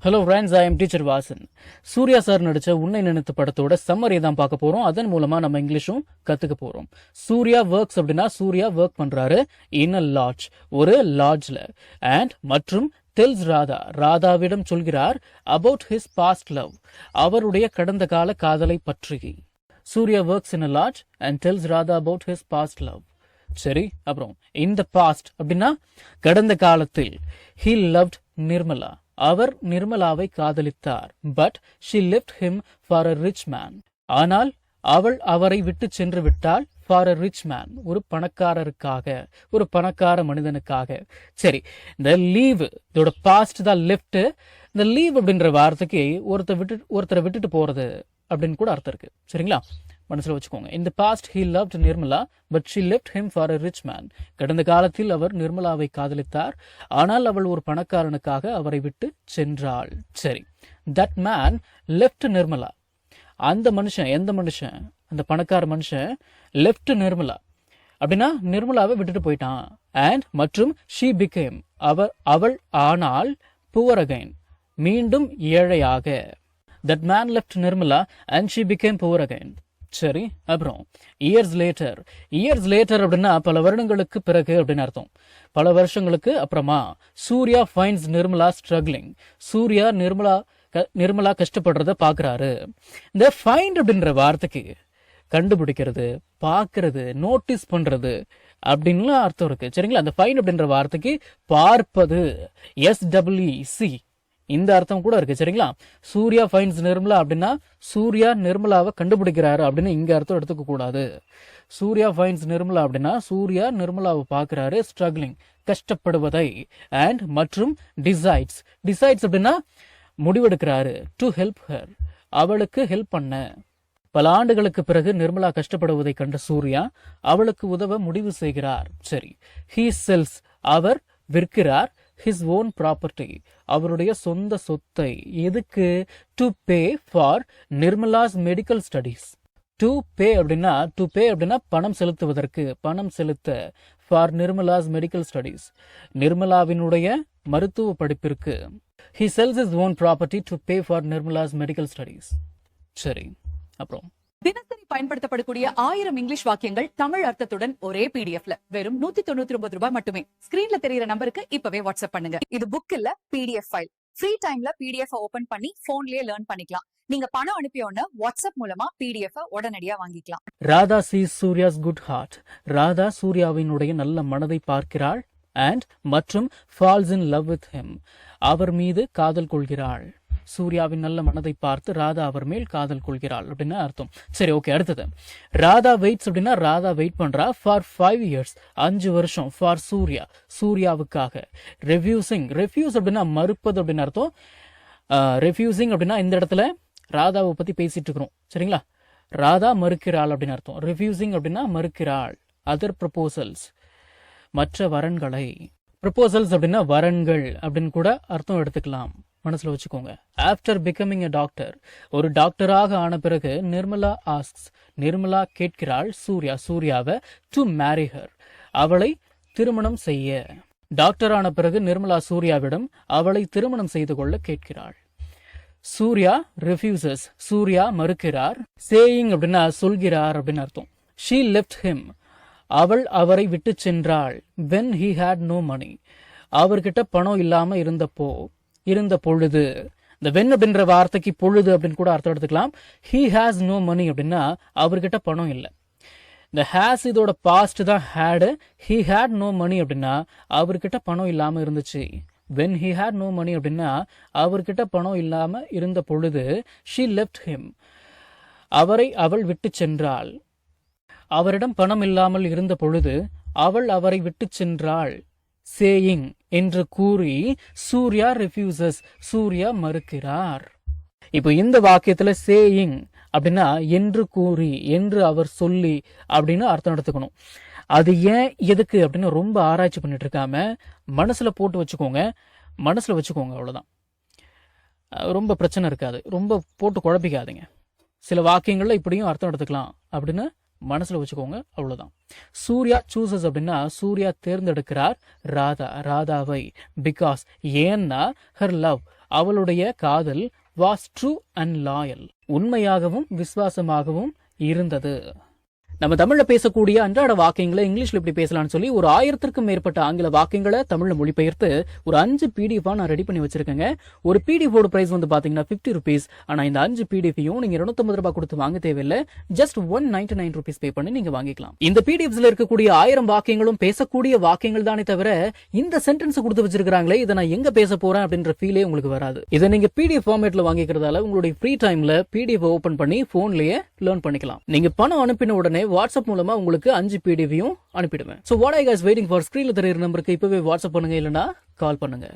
Hello friends, I am teacher Vasan. Suriya sir நடிச்ச உன்னை நினைத்து படத்தோட சம்மரி தான் பார்க்க போறோம். அதன் மூலமா நம்ம இங்கிலீஷும் கத்துக்க போறோம். சூர்யா ஒர்க்ஸ் அப்படின்னா சூர்யா ஒர்க் பண்றாரு இன் அ லாட்ஜ், ஒரு லாட்ஜ்ல. அண்ட் மற்றும் டெல்ஸ் ராதாவிடம் சொல்கிறார் அபவுட் ஹிஸ் பாஸ்ட் லவ், அவருடைய கடந்த கால காதலை பற்றி. Surya works in a lodge and tells Radha about his past love. சரி, அப்புறம் இன் த பாஸ்ட் அப்படின்னா கடந்த காலத்தில். ஹி லவ்ட் நிர்மலா, அவர் நிர்மலாவை காதலித்தார். But she left him for a rich man, ஆனால் அவள் அவரை விட்டு சென்று விட்டாள் ஃபார் அ ரிச் மேன், ஒரு பணக்காரருக்காக, ஒரு பணக்கார மனிதனுக்காக. சரி, இந்த லீவ் இதோட பாஸ்ட் தான் லெஃப்ட். இந்த லீவ் அப்படின்ற வார்த்தைக்கு ஒருத்தரை விட்டுட்டு போறது அப்படின்னு கூட அர்த்தம் இருக்கு. சரிங்களா, மனசுல வச்சுக்கோங்க. இந்த past he loved Nirmala but she left him for a rich man. கடந்த காலத்தில் அவர் நிர்மலாவை காதலித்தார், ஆனால் அவள் ஒரு பணக்காரனுக்காக அவரை விட்டு சென்றாள். சரி, தட் மேன் லெஃப்ட் நிர்மலா, அந்த மனுஷன், எந்த மனுஷன்? அந்த பணக்கார மனுஷன் லெஃப்ட் நிர்மலா அப்படின்னா நிர்மலாவை விட்டுட்டு போயிட்டான். அண்ட் மற்றும் ஷி பிகேம், அவள் ஆனால் புவர் அகைன், மீண்டும் ஏழையாக. That man left Nirmala and she became poor again. சரி, அப்புறம் இயர்ஸ் லேட்டர். இயர்ஸ் லேட்டர் அப்படின்னா பல வருடங்களுக்கு பிறகு அப்படின்னு அர்த்தம். பல வருஷங்களுக்கு அப்புறமா. சூர்யா ஃபைண்ட்ஸ் நிர்மலா ஸ்ட்ரகிளிங், சூர்யா நிர்மலா கஷ்டப்படுறத பாக்குறாரு. இந்த ஃபைண்ட் அப்படின்ற வார்த்தைக்கு கண்டுபிடிக்கிறது, பாக்குறது, நோட்டீஸ் பண்றது அப்படின்னு அர்த்தம் இருக்கு. சரிங்களா, அந்த ஃபைண்ட் அப்படின்ற வார்த்தைக்கு பார்ப்பது, SWC, இந்த அர்த்தம் கூட இருக்கு. சரிங்களா, சூர்யா ஃபைண்ட்ஸ் நிர்மலா அப்படின்னா சூர்யா நிர்மலாவை கண்டுபிடிக்கிறாரு அப்படின்னு இங்க அர்த்தம் எடுத்துக்க கூடாது. சூர்யா ஃபைண்ட்ஸ் நிர்மலா அப்படின்னா சூர்யா நிர்மலாவை பார்க்கிறாரு ஸ்ட்ரகிளிங், கஷ்டப்படுவதை. அண்ட் மற்றும் டிசைட்ஸ் அப்படின்னா முடிவெடுக்கிறாரு. டு ஹெல்ப் ஹர், அவளுக்கு ஹெல்ப் பண்ண. பல ஆண்டுகளுக்கு பிறகு நிர்மலா கஷ்டப்படுவதை கண்ட சூர்யா அவளுக்கு உதவ முடிவு செய்கிறார். சரி, ஹீ செல்ஸ், அவர் விற்கிறார். ஹிஸ் ஓன் ப்ராப்பர்ட்டி, அவருடைய சொந்த சொத்தை. எதுக்கு? To pay for Nirmala's medical studies. To pay அப்படின்னா பணம் செலுத்துவதற்கு, பணம் செலுத்த. ஃபார் நிர்மலாஸ் மெடிக்கல் ஸ்டடீஸ், நிர்மலாவினுடைய மருத்துவ படிப்பிற்கு. He sells his own property to pay for Nirmala's medical studies. சரி, அப்புறம் தினசரி பயன்படுத்தப்படக்கூடிய 1000 இங்கிலீஷ் வாக்கியங்கள் தமிழ் அர்த்தத்துடன் ஒரே PDFல வெறும் 199 ரூபாய் மட்டுமே. ஸ்கிரீன்ல தெரியுற நம்பருக்கு இப்பவே வாட்ஸ்அப் பண்ணுங்க. இது புக் இல்ல, PDF ஃபைல். ஃப்ரீ டைம்ல PDF ஓபன் பண்ணி போன்லயே லேர்ன் பண்ணிக்கலாம். நீங்க பணம் அனுப்பிய உடனே வாட்ஸ்அப் மூலமா PDF உடனடியா வாங்கிக்கலாம். Radha sees Surya's good heart, Radha சூர்யாவினுடைய நல்ல மனதை பார்க்கிறாள். அண்ட் மற்றும் falls in love with him, அவர் மீது காதல் கொள்கிறாள். சூர்யாவின் நல்ல மனதை பார்த்து ராதா அவர் மேல் காதல் கொள்கிறாள் அப்படின்னு அர்த்தம். சரி, ஓகே, அடுத்தது ராதா வெயிட்ஸ் அப்படின்னா ராதா வெயிட் பண்றா ஃபார் 5 இயர்ஸ், 5 வருஷம். ஃபார் சூர்யா, சூர்யாவுக்காக. ரெஃப்யூஸ் அப்படின்னா மறுப்பது அப்படின்னு அர்த்தம். ரெஃப்யூசிங் அப்படின்னா இந்த இடத்துல ராதாவை பத்தி பேசிட்டு இருக்கிறோம். சரிங்களா, ராதா மறுக்கிறாள் அப்படின்னு அர்த்தம். ரெஃப்யூசிங் அப்படின்னா மறுக்கிறாள். அதர் ப்ரொபோசல்ஸ், மற்ற வரன்களை. ப்ரொபோசல்ஸ் அப்படின்னா வரன்கள் அப்படின்னு கூட அர்த்தம் எடுத்துக்கலாம். மனசுல வச்சுக்கோங்க. ஆஃப்டர் பிகமிங் எ டாக்டர், ஒரு டாக்டராக ஆன பிறகு நிர்மலா ஆஸ்க்ஸ், நிர்மலா கேட்கிறாள் சூர்யாவை டு மேரி ஹர், அவளை திருமணம் செய்ய. டாக்டர் ஆன பிறகு நிர்மலா சூர்யாவிடம் அவளை திருமணம் செய்து கொள்ள கேட்கிறாள். சூர்யா ரெஃப்யூசஸ், சூர்யா மறுக்கிறார். சேயிங் அப்படின்னா சொல்கிறார் அப்படின்னு அர்த்தம். ஷீ லெஃப்ட் ஹிம், அவள் அவரை விட்டு சென்றாள். When he had no money, அவர்கிட்ட பணம் இல்லாம இருந்த பொழுது. இந்த வென் அப்படின்ற வார்த்தைக்கு பொழுது அப்படின்னு கூட அர்த்தம் எடுத்துக்கலாம். ஹி ஹேஸ் நோ மணி அப்படின்னா அவர்கிட்ட பணம் இல்லை. இந்த ஹேஸ் இதோட பாஸ்ட் தான் had. He had no money அப்படின்னா அவர்கிட்ட பணம் இல்லாம இருந்துச்சு. When he had no money அப்படின்னா அவர்கிட்ட பணம் இல்லாம இருந்த பொழுது. ஷி லெஃப்ட் ஹிம், அவள் விட்டு சென்றாள். அவரிடம் பணம் இல்லாமல் இருந்த பொழுது அவள் அவரை விட்டு சென்றாள். சேயிங் என்று கூறி சூர்யா ரெஃப்யூசஸ், சூர்யா மறுக்கிறார். இப்போ இந்த வாக்கியத்துல சேயிங் அப்படின்னா என்று கூறி, என்று அவர் சொல்லி அப்படின்னு அர்த்தம் எடுத்துக்கணும். அது ஏன் எதுக்கு அப்படின்னு ரொம்ப ஆராய்ச்சி பண்ணிட்டு இருக்காம மனசுல வச்சுக்கோங்க. அவ்வளவுதான், ரொம்ப பிரச்சனை இருக்காது. ரொம்ப போட்டு குழப்பிக்காதீங்க. சில வாக்கியங்கள்ல இப்படியும் அர்த்தம் எடுத்துக்கலாம் அப்படின்னு மனசுல வச்சுக்கோங்க, அவ்வளவுதான். சூர்யா சூசஸ் அப்படின்னா சூர்யா தேர்ந்தெடுக்கிறார் ராதாவை. பிகாஸ் ஏன்னா ஹர் லவ், அவளுடைய காதல் வாஸ் ட்ரூ அண்ட் லாயல். உண்மையாகவும் விசுவாசமாகவும் இருந்தது. நம்ம தமிழ்ல பேசக்கூடிய அன்றாட வாக்கியங்களை இங்கிலீஷ்ல இப்படி பேசலாம்னு சொல்லி ஒரு 1000க்கும் மேற்பட்ட ஆங்கில வாக்கியங்களை தமிழ்ல மொழிபெயர்த்து ஒரு 5 PDF நான் ரெடி பண்ணி வச்சிருக்கேங்க. ஒரு PDF ஓட பிரைஸ் வந்து பாத்தீங்கன்னா 50 rupees. ஆனா இந்த 5 PDFையும் நீங்க 250 ரூபாய் கொடுத்து வாங்க தேவையில்லை. ஜஸ்ட் 199 rupees பே பண்ணி நீங்க வாங்கிக்கலாம். இந்த PDFஸ்ல இருக்கக்கூடிய 1000 வாக்கியங்களும் பேசக்கூடிய வாக்கியங்கள் தானே தவிர இந்த சென்டென்ஸ் கொடுத்து வச்சிருக்காங்களே இதை நான் எங்க பேச போறேன் அப்படின்ற ஃபீலே உங்களுக்கு வராது. இதை நீங்க PDF ஃபார்மேட்ல வாங்கிக்கிறதால உங்களுடைய ஃப்ரீ டைம்ல PDF ஓபன் பண்ணி போன்லயே லேர்ன் பண்ணிக்கலாம். நீங்க பணம் அனுப்பின உடனே வாட்ஸ்அப் மூலமா உங்களுக்கு 5 PDFையும் அனுப்பிடுவேன். So what are you guys waiting for? ஸ்கிரீன்ல தெரியுற நம்பருக்கு இப்பவே வாட்ஸ்அப் பண்ணுங்க, இல்லனா கால் பண்ணுங்க.